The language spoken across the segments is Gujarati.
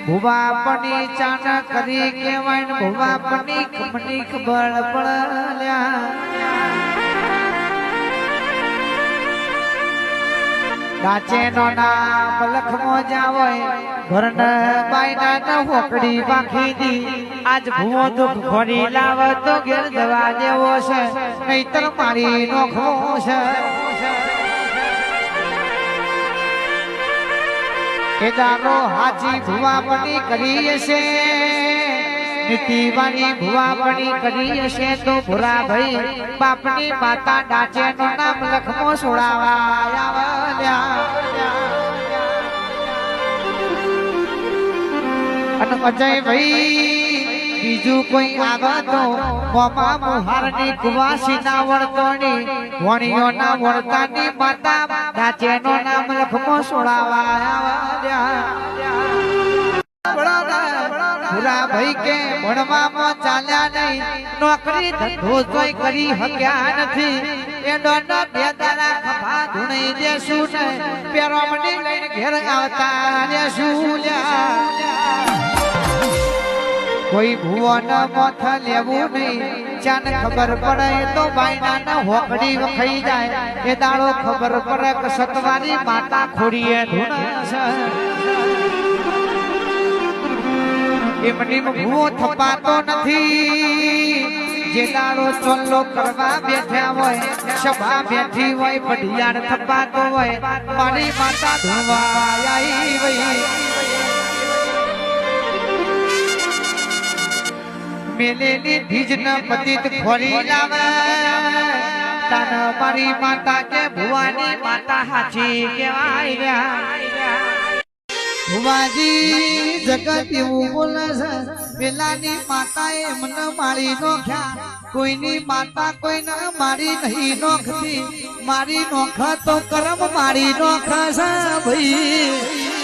ભુવા પની ચાન કરી કેવાય ભુવા પની ખમની ખબર પડલ્યા નાચે નો નામ લખમો જાવય ઘરન બાયના ન હોકડી બાખી દી આજ ભૂવો દુઃખ ભરી લાવ તો ઘેર જવા દેવો છે નહીતર મારી નોખો છે કેદારો હાજી ભુવા પની કરી છે નીતિવાણી ભુવા પની કરી છે તો ભુરા ભાઈ બાપની માતા ડાચે નું નામ લખમો છોડાવા આવ્યા અને અજય ભાઈ બીજું કોઈ આગળ તો મોમા મુહારની કુવાસી ના વળતોની વણીઓ ના વળતાની માતા ડાચે નું નામ લખમો છોડાવા આવ્યા ભુરા ભાઈ કે ભણવામાં ચાલ્યા નહીં નોકરી ધંધો જોઈ કરી હક્યા નથી એ દોડો બે દાડા ખભા ધૂણી દેશું ને પેરોમણી લઈને ઘેર આવતા દેશું કોઈ ભૂવો ન મોથ લેવું નહીં ચાન ખબર પડે તો બાયના ન હોકડી વખાઈ જાય એ દાડો ખબર પડે કે સતવારી માતા ખોડીએ ધૂણ એમની ભૂવો થપાતો નથી જે દાડો ચોલ્લો કરવા બેઠા હોય સભા બેઠી હોય પઢિયાર થપાતો હોય મારી માતા ધૂણવા આવી વઈ મેલેલી ધીજ ન પતિત ખોરી લાવે તાન મારી માતા કે ભુવાની માતા હાચી કહેવાય ભુવાજી જગત એવું બોલે છે પેલાની માતાએ મને મારી નોખ્યા કોઈની માતા કોઈને મારી નહીં નોખતી મારી નોખા તો કરમ મારી નોખા છે ભાઈ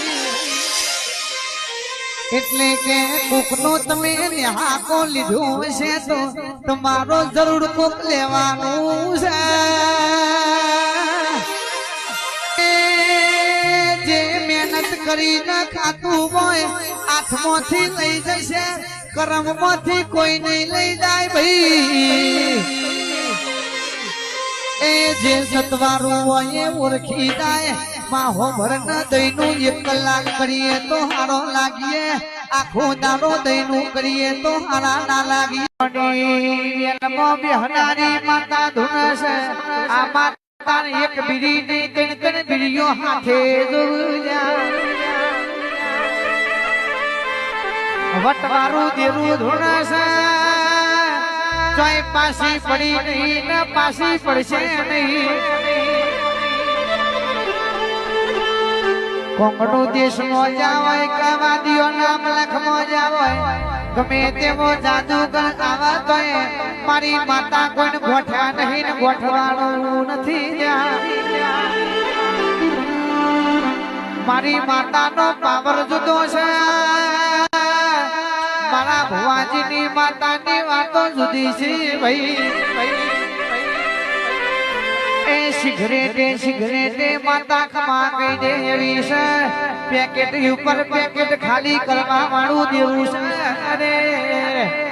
એટલે કે કોકનો તમે ન્યાકો લીધો છે તો તમારો જરૂર કોક લેવાનું છે જે મહેનત કરીને ખાતું હોય હાથમાંથી લઈ જશે કરમમાંથી કોઈ નહીં લઈ જાય ભાઈ એ જે સતવારું હોય ઓળખી જાય માહો ભરન દઈનું 1 કલાક કરીએ તો હારો લાગીએ આખો દાડો દઈનું કરીએ તો હારા ના લાગીએ બેહનારી માતા ધૂન છે આ માતા એક બીડી ની 3 બીડીઓ હાથે વટવારું દેરું ધૂન છે ચોય પાસી પડી નહીં ને પાસી પડશે નહીં કોંગડો દેશ નો જાવય કવાદીઓ નામ લખમો જાવય ગમે તેવો જાદુગર આવા તોય મારી માતા કોઈને ગોઠ્યા નહીં ને ગોઠવાનું નથી મારી માતાનો પાવર જુદો છે મારા ભુવાજીની માતાની વાતો જુદી છે ભાઈ સિગરેટે માતા ખમા કઈ દેવી છે પેકેટ ઉપર પેકેટ ખાલી કરવા વાળું દેવું છે અરે